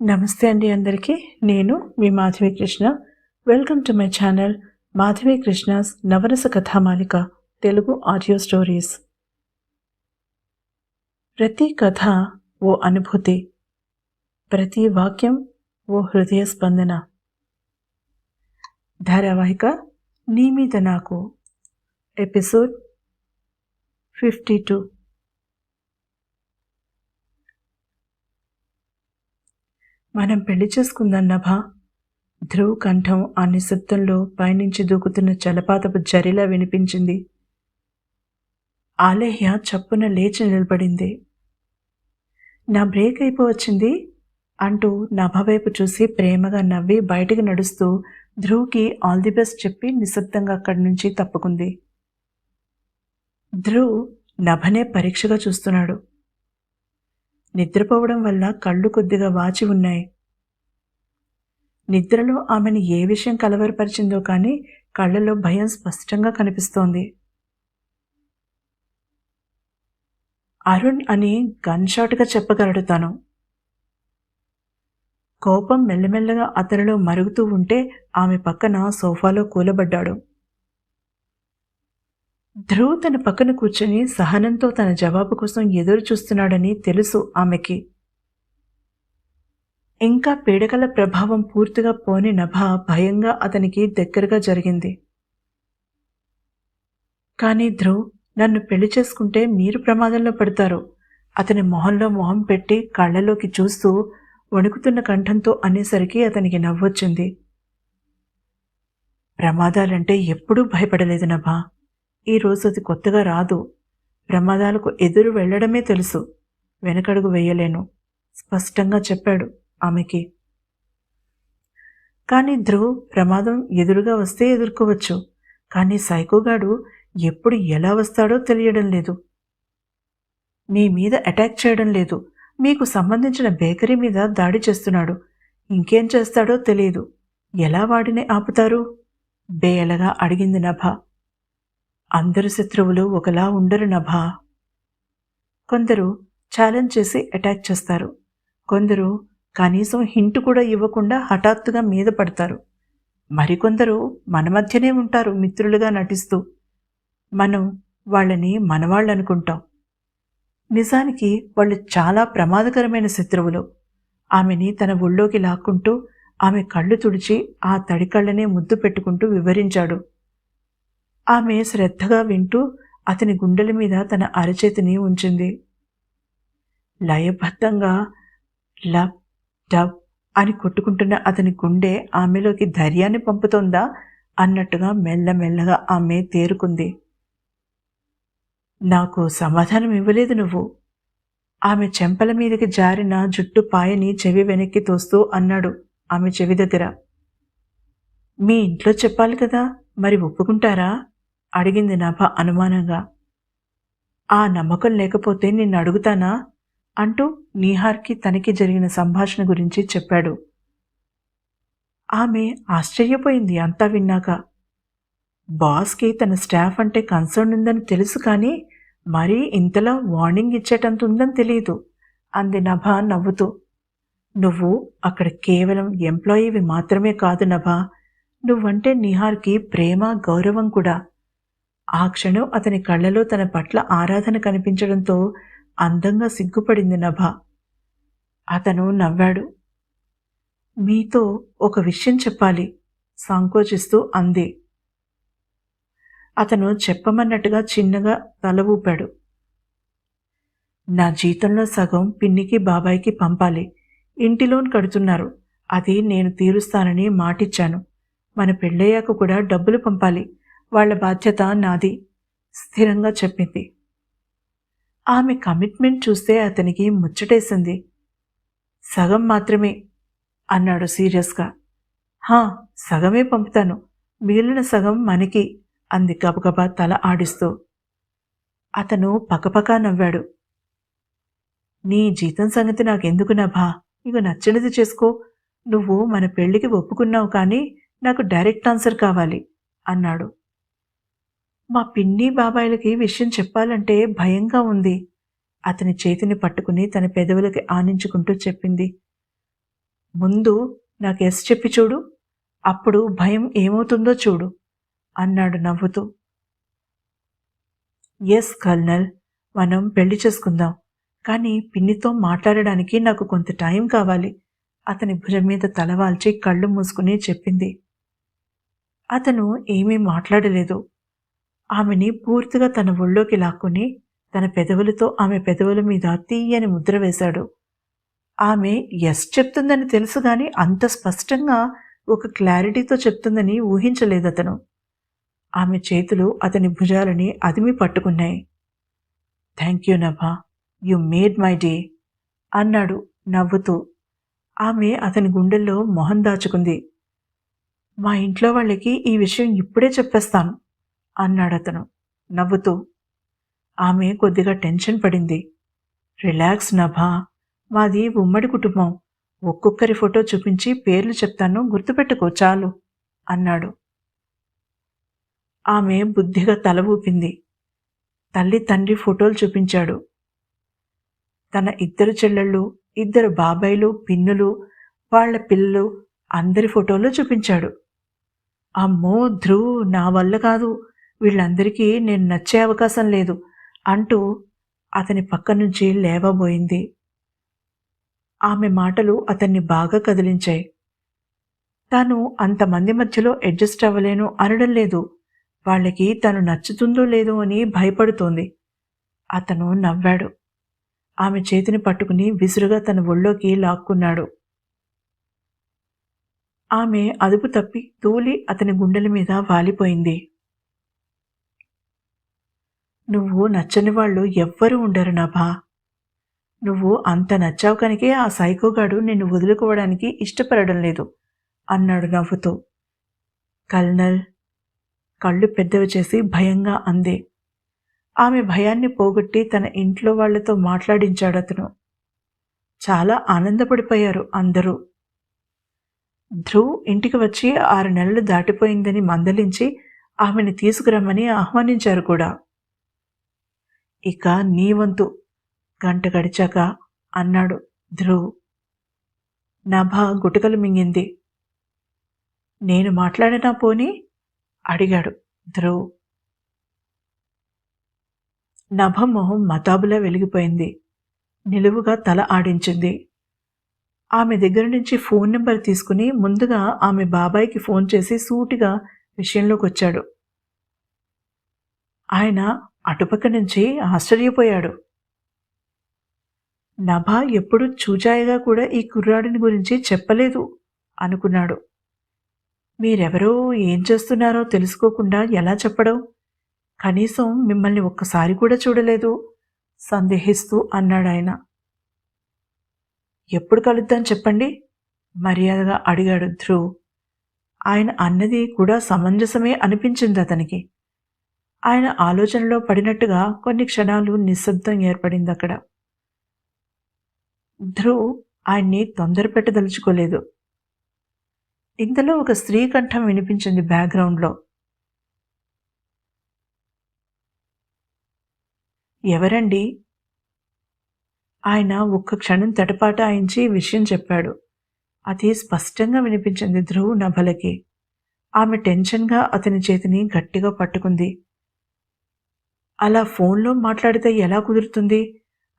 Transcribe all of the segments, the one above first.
నమస్తే అండి అందరికీ. నేను మీ Madhavi Krishna. Welcome to my channel Madhavi Krishna's Navarasa Kathamalika Telugu audio stories. ప్రతి కథ ఓ అనుభూతి, ప్రతి వాక్యం ఓ హృదయ స్పందన. ధారావాహిక నీ మీద నాకు, ఎపిసోడ్ 52. మనం పెళ్లి చేసుకుందాం నభా. ధ్రువ్ కంఠం ఆ నిశ్శబ్దంలో పైనుంచి దూకుతున్న జలపాతపు జరిలా వినిపించింది. ఆలేహ్య చప్పున లేచి నిలబడింది. నా బ్రేక్ అయిపోవచ్చింది అంటూ నభ వైపు చూసి ప్రేమగా నవ్వి బయటికి నడుస్తూ ధ్రువ్కి ఆల్ ది బెస్ట్ చెప్పి నిశ్శబ్దంగా అక్కడి నుంచి తప్పుకుంది. ధ్రువ్ నభనే పరీక్షగా చూస్తున్నాడు. నిద్రపోవడం వల్ల కళ్ళు కొద్దిగా వాచి ఉన్నాయి. నిద్రలో ఆమెను ఏ విషయం కలవరపరిచిందో కానీ కళ్ళలో భయం స్పష్టంగా కనిపిస్తోంది. అరుణ్ అని గన్ షాట్గా చెప్పగలడు తను. కోపం మెల్లమెల్లగా అతనిలో మరుగుతూ ఉంటే ఆమె పక్కన సోఫాలో కూలబడ్డాడు. ధ్రువ్ తన పక్కన కూర్చొని సహనంతో తన జవాబు కోసం ఎదురు చూస్తున్నాడని తెలుసు ఆమెకి. ఇంకా పీడకల ప్రభావం పూర్తిగా పోని నభ భయంగా అతనికి దగ్గరగా జరిగింది. కానీ ధ్రువ్, నన్ను పెళ్లి చేసుకుంటే మీరు ప్రమాదంలో పడతారు. అతని మొహంలో మొహం పెట్టి కళ్ళలోకి చూస్తూ వణుకుతున్న కంఠంతో అనేసరికి అతనికి నవ్వొచ్చింది. ప్రమాదాలంటే ఎప్పుడూ భయపడలేదు నభా. ఈరోజు అది కొత్తగా రాదు. ప్రమాదాలకు ఎదురు వెళ్లడమే తెలుసు, వెనకడుగు వేయలేను స్పష్టంగా చెప్పాడు ఆమెకి. కానీ ధ్రువ్, ప్రమాదం ఎదురుగా వస్తే ఎదుర్కోవచ్చు, కానీ సైకోగాడు ఎప్పుడు ఎలా వస్తాడో తెలియడం లేదు. మీ మీద అటాక్ చేయడం లేదు, మీకు సంబంధించిన బేకరీ మీద దాడి చేస్తున్నాడు. ఇంకేం చేస్తాడో తెలియదు. ఎలా వాడిని ఆపుతారు? బేయలగా అడిగింది నభ. అందరు శత్రువులు ఒకలా ఉండరు నభా. కొందరు ఛాలెంజ్ చేసి అటాక్ చేస్తారు, కొందరు కనీసం హింట్ కూడా ఇవ్వకుండా హఠాత్తుగా మీద పడతారు, మరికొందరు మన మధ్యనే ఉంటారు మిత్రులుగా నటిస్తూ. మనం వాళ్ళని మనవాళ్ళు అనుకుంటాం. నిజానికి వాళ్ళు చాలా ప్రమాదకరమైన శత్రువులు. ఆమెని తన ఒళ్ళోకి లాక్కుంటూ ఆమె కళ్ళు తుడిచి ఆ తడి కళ్ళనే ముద్దు పెట్టుకుంటూ వివరించాడు. ఆమె శ్రద్ధగా వింటూ అతని గుండెల మీద తన అరచేతిని ఉంచింది. లయబద్ధంగా లబ్ డబ్ అని కొట్టుకుంటున్న అతని గుండె ఆమెలోకి ధైర్యాన్ని పంపుతోందా అన్నట్టుగా మెల్లమెల్లగా ఆమె తేరుకుంది. నాకు సమాధానం ఇవ్వలేదు నువ్వు. ఆమె చెంపల మీదకి జారిన జుట్టు పాయని చెవి వెనక్కి తోస్తూ అన్నాడు ఆమె చెవి దగ్గర. మీ ఇంట్లో చెప్పాలి కదా, మరి ఒప్పుకుంటారా అడిగింది నభ అనుమానంగా. ఆ నమ్మకం లేకపోతే నిన్ను అడుగుతానా అంటూ నీహార్కి తనకి జరిగిన సంభాషణ గురించి చెప్పాడు. ఆమె ఆశ్చర్యపోయింది అంతా విన్నాక. బాస్కి తన స్టాఫ్ అంటే కన్సర్న్ ఉందని తెలుసు, కానీ మరీ ఇంతలా వార్నింగ్ ఇచ్చేటంత ఉందని తెలియదు అంది నభ నవ్వుతూ. నువ్వు అక్కడ కేవలం ఎంప్లాయీవి మాత్రమే కాదు నభ, నువ్వంటే నిహార్కి ప్రేమ గౌరవం కూడా. ఆ క్షణం అతని కళ్ళలో తన పట్ల ఆరాధన కనిపించడంతో అందంగా సిగ్గుపడింది నభ. అతను నవ్వాడు. మీతో ఒక విషయం చెప్పాలి సంకోచిస్తూ అంది. అతను చెప్పమన్నట్టుగా చిన్నగా తల ఊపాడు. నా జీతంలో సగం పిన్నికి బాబాయికి పంపాలి. ఇంటి లోన్ కడుతున్నారు, అది నేను తీరుస్తానని మాటిచ్చాను. మన పెళ్ళయ్యాక కూడా డబ్బులు పంపాలి, వాళ్ల బాధ్యత నాది స్థిరంగా చెప్పింది. ఆమె కమిట్మెంట్ చూస్తే అతనికి ముచ్చటేసింది. సగం మాత్రమే అన్నాడు సీరియస్గా. సగమే పంపుతాను, మిగిలిన సగం మనకి అంది గబగబా తల ఆడిస్తూ. అతను పకపకా నవ్వాడు. నీ జీతం సంగతి నాకెందుకు నభా, ఇక నచ్చినది చేసుకో. నువ్వు మన పెళ్లికి ఒప్పుకున్నావు, కానీ నాకు డైరెక్ట్ ఆన్సర్ కావాలి అన్నాడు. మా పిన్ని బాబాయిలకి విషయం చెప్పాలంటే భయంగా ఉంది. అతని చేతిని పట్టుకుని తన పెదవులకి ఆనించుకుంటూ చెప్పింది. ముందు నాకు ఎస్ చెప్పి చూడు, అప్పుడు భయం ఏమవుతుందో చూడు అన్నాడు నవ్వుతూ. ఎస్ కల్నల్, మనం పెళ్లి చేసుకుందాం, కానీ పిన్నితో మాట్లాడడానికి నాకు కొంత టైం కావాలి అతని భుజం మీద తలవాల్చి కళ్ళు మూసుకుని చెప్పింది. అతను ఏమీ మాట్లాడలేదు. ఆమెని పూర్తిగా తన ఒళ్ళోకి లాక్కుని తన పెదవులతో ఆమె పెదవుల మీద తీయని ముద్ర వేశాడు. ఆమె ఎస్ చెప్తుందని తెలుసు గాని అంత స్పష్టంగా ఒక క్లారిటీతో చెప్తుందని ఊహించలేదతను. ఆమె చేతులు అతని భుజాలని అదిమి పట్టుకున్నాయి. Thank you Nabha, you made my day అన్నాడు నవ్వుతూ. ఆమె అతని గుండెల్లో మొహం దాచుకుంది. మా ఇంట్లో వాళ్ళకి ఈ విషయం ఇప్పుడే చెప్పేస్తాను అన్నాడతను నవ్వుతూ. ఆమె కొద్దిగా టెన్షన్ పడింది. రిలాక్స్ నభా, మాది ఉమ్మడి కుటుంబం, ఒక్కొక్కరి ఫోటో చూపించి పేర్లు చెప్తాను, గుర్తుపెట్టుకో చాలు అన్నాడు. ఆమె బుద్ధిగా తల ఊపింది. తల్లి తండ్రి ఫోటోలు చూపించాడు. తన 2 చెల్లెళ్ళు, 2 బాబాయిలు, పిన్నులు, వాళ్ల పిల్లలు అందరి ఫోటోలు చూపించాడు. అమ్మో ధ్రువ్, నా వల్ల కాదు, వీళ్ళందరికీ నేను నచ్చే అవకాశం లేదు అంటూ అతని పక్క నుంచి లేవబోయింది. ఆమె మాటలు అతన్ని బాగా కదిలించాయి. తాను అంతమంది మధ్యలో అడ్జస్ట్ అవ్వలేను అనడం లేదు, వాళ్ళకి తను నచ్చుతుందో లేదో అని భయపడుతోంది. అతను నవ్వాడు. ఆమె చేతిని పట్టుకుని విసురుగా తన ఒళ్ళోకి లాక్కున్నాడు. ఆమె అదుపు తప్పి తూలి అతని గుండెల మీద వాలిపోయింది. నువ్వు నచ్చని వాళ్ళు ఎవ్వరూ ఉండరు నభా. నువ్వు అంత నచ్చావు కనుకే ఆ సైకోగాడు నిన్ను వదులుకోవడానికి ఇష్టపడడం లేదు అన్నాడు నవ్వుతూ. కల్నల్, కళ్ళు పెద్దవి చేసి భయంగా అంది. ఆమె భయాన్ని పోగొట్టి తన ఇంట్లో వాళ్లతో మాట్లాడించాడతను. చాలా ఆనందపడిపోయారు అందరూ. ధ్రువ్ ఇంటికి వచ్చి 6 నెలలు దాటిపోయిందని మందలించి ఆమెను తీసుకురమ్మని ఆహ్వానించారు కూడా. ఇక నీ వంతు, గంట గడిచాక అన్నాడు ధ్రువ్. నభ గుటకలు మింగింది. నేను మాట్లాడినా పోనీ అడిగాడు ధ్రువ్. నభ మొహం మతాబులా వెలిగిపోయింది. నిలువుగా తల ఆడించింది. ఆమె దగ్గర నుంచి ఫోన్ నెంబర్ తీసుకుని ముందుగా ఆమె బాబాయికి ఫోన్ చేసి సూటిగా విషయంలోకి వచ్చాడు. ఆయన అటుపక్క నుంచి ఆశ్చర్యపోయాడు. నభ ఎప్పుడు చూచాయిగా కూడా ఈ కుర్రాడిని గురించి చెప్పలేదు అనుకున్నాడు. మీరెవరో ఏం చేస్తున్నారో తెలుసుకోకుండా ఎలా చెప్పడం? కనీసం మిమ్మల్ని ఒక్కసారి కూడా చూడలేదు సందేహిస్తూ అన్నాడాయన. ఎప్పుడు కలుద్దాం చెప్పండి మర్యాదగా అడిగాడు ధ్రువ్. ఆయన అన్నది కూడా సమంజసమే అనిపించింది అతనికి. ఆయన ఆలోచనలో పడినట్టుగా కొన్ని క్షణాలు నిశ్శబ్దం ఏర్పడింది అక్కడ. ధ్రువ్ ఆయన్ని తొందర పెట్టదలుచుకోలేదు. ఇంతలో ఒక స్త్రీ కంఠం వినిపించింది బ్యాక్గ్రౌండ్లో. ఎవరండి? ఆయన ఒక్క క్షణం తటపాటాయించి విషయం చెప్పాడు. అది స్పష్టంగా వినిపించింది ధ్రువ్ నభలకి. ఆమె టెన్షన్గా అతని చేతిని గట్టిగా పట్టుకుంది. అలా ఫోన్లో మాట్లాడితే ఎలా కుదురుతుంది?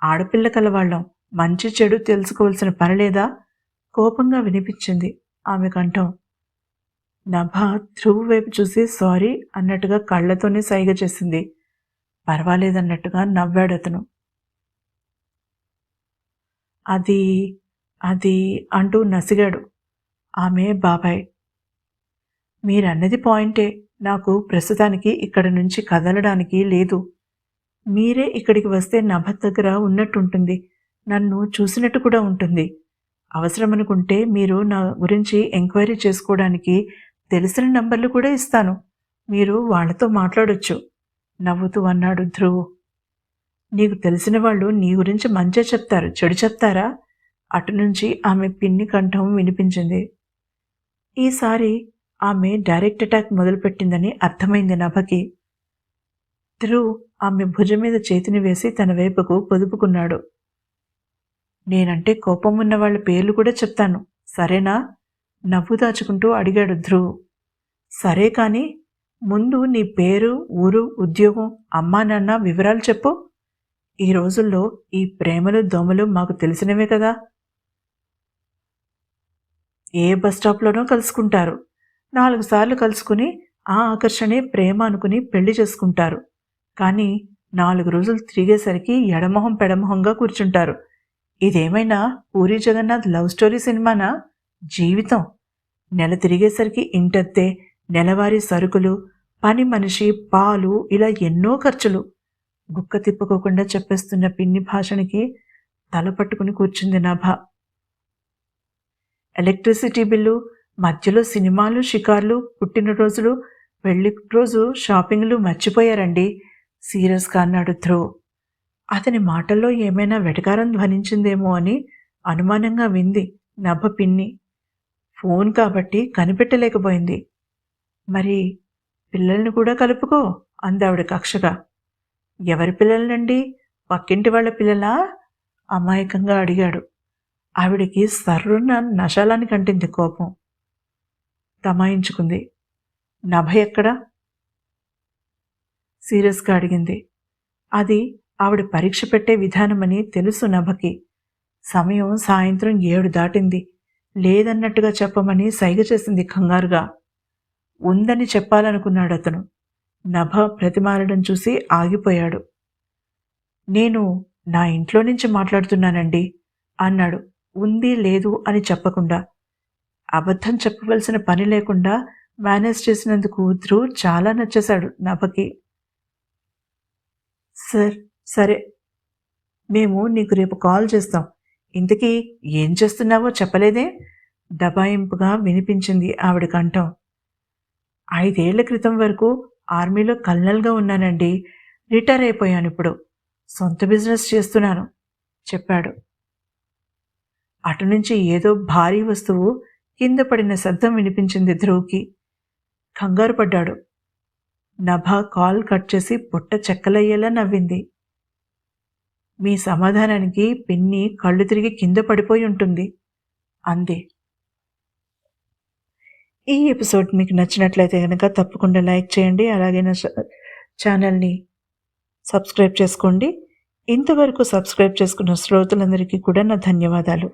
ఆడపిల్ల కలవాళ్ళం, మంచి చెడు తెలుసుకోవాల్సిన పనిలేదా? కోపంగా వినిపించింది ఆమె కంఠం. నభ ధ్రువ్ వైపు చూసి సారీ అన్నట్టుగా కళ్లతోనే సైగ చేసింది. పర్వాలేదన్నట్టుగా నవ్వాడతను. అది అది అంటూ నసిగాడు ఆమె బాబాయ్. మీరన్నది పాయింటే, నాకు ప్రస్తుతానికి ఇక్కడ నుంచి కదలడానికి లేదు. మీరే ఇక్కడికి వస్తే నభ దగ్గర ఉన్నట్టుంటుంది, నన్ను చూసినట్టు కూడా ఉంటుంది. అవసరమనుకుంటే మీరు నా గురించి ఎంక్వైరీ చేసుకోవడానికి తెలిసిన నంబర్లు కూడా ఇస్తాను, మీరు వాళ్లతో మాట్లాడొచ్చు నవ్వుతూ అన్నాడు ధ్రువ్. నీకు తెలిసిన వాళ్ళు నీ గురించి మంచే చెప్తారు, చెడు చెప్తారా? అటు నుంచి ఆమె పిన్ని కంఠం వినిపించింది. ఈసారి ఆమె డైరెక్ట్ అటాక్ మొదలుపెట్టిందని అర్థమైంది నభకి. ధ్రువ్ ఆమె భుజం మీద చేతిని వేసి తన వైపుకు పొదుపుకున్నాడు. నేనంటే కోపం ఉన్న వాళ్ళ పేర్లు కూడా చెప్తాను, సరేనా? నవ్వు దాచుకుంటూ అడిగాడు ధ్రువ్. సరే కాని ముందు నీ పేరు, ఊరు, ఉద్యోగం, అమ్మా నాన్న వివరాలు చెప్పు. ఈ రోజుల్లో ఈ ప్రేమలు దోమలు మాకు తెలిసినవే కదా. ఏ బస్ స్టాప్లోనో కలుసుకుంటారు. 4 సార్లు కలుసుకుని ఆ ఆకర్షణే ప్రేమ అనుకుని పెళ్లి చేసుకుంటారు. కానీ 4 రోజులు తిరిగేసరికి ఎడమొహం పెడమొహంగా కూర్చుంటారు. ఇదేమైనా పూరి జగన్నాథ్ లవ్ స్టోరీ సినిమానా? జీవితం. నెల తిరిగేసరికి ఇంటద్దే, నెలవారీ సరుకులు, పని మనిషి, పాలు, ఇలా ఎన్నో ఖర్చులు. గుక్క తిప్పుకోకుండా చెప్పేస్తున్న పిన్ని భాషనికి తల పట్టుకుని కూర్చుంది నభ. ఎలక్ట్రిసిటీ బిల్లు, మధ్యలో సినిమాలు, షికార్లు, పుట్టినరోజులు, పెళ్లి రోజు షాపింగ్లు మర్చిపోయారండి సీరియస్గా అన్నాడు ధ్రువ్. అతని మాటల్లో ఏమైనా వెటకారం ధ్వనించిందేమో అని అనుమానంగా వింది నభ పిన్ని. ఫోన్ కాబట్టి కనిపెట్టలేకపోయింది. మరి పిల్లల్ని కూడా కలుపుకో అందావిడ కక్షగా. ఎవరి పిల్లలనండి? పక్కింటి వాళ్ళ పిల్లలా? అమాయకంగా అడిగాడు. ఆవిడికి సర్రున నశాలానికి అంటింది కోపం. తమాయించుకుంది. నభ ఎక్కడా? సీరియస్గా అడిగింది. అది ఆవిడ పరీక్ష పెట్టే విధానమని తెలుసు నభకి. సమయం సాయంత్రం 7 దాటింది. లేదన్నట్టుగా చెప్పమని సైగ చేసింది కంగారుగా. ఉందని చెప్పాలనుకున్నాడు అతను. నభ ప్రతిమాలడం చూసి ఆగిపోయాడు. నేను నా ఇంట్లో నుంచి మాట్లాడుతున్నానండి అన్నాడు ఉంది లేదు అని చెప్పకుండా. అబద్ధం చెప్పవలసిన పని లేకుండా మేనేజ్ చేసినందుకు ధ్రువ్ చాలా నచ్చేశాడు నభకి. సరే, మేము నీకు రేపు కాల్ చేస్తాం. ఇంతకీ ఏం చేస్తున్నావో చెప్పలేదే? దబాయింపుగా వినిపించింది ఆవిడ కంఠం. 5 ఏళ్ల క్రితం వరకు ఆర్మీలో కల్నల్గా ఉన్నానండి. రిటైర్ అయిపోయాను ఇప్పుడు. సొంత బిజినెస్ చేస్తున్నాను చెప్పాడు. అటు నుంచి ఏదో భారీ వస్తువు కింద పడిన శబ్దం వినిపించింది ధ్రువ్కి. కంగారు పడ్డాడు. నభ కాల్ కట్ చేసి పొట్ట చెక్కలయ్యేలా నవ్వింది. మీ సమాధానానికి పిన్ని కళ్ళు తిరిగి కింద పడిపోయి ఉంటుంది అంది. ఈ ఎపిసోడ్ మీకు నచ్చినట్లయితే కనుక తప్పకుండా లైక్ చేయండి. అలాగే నా ఛానల్ని సబ్స్క్రైబ్ చేసుకోండి. ఇంతవరకు సబ్స్క్రైబ్ చేసుకున్న శ్రోతలందరికీ కూడా నా ధన్యవాదాలు.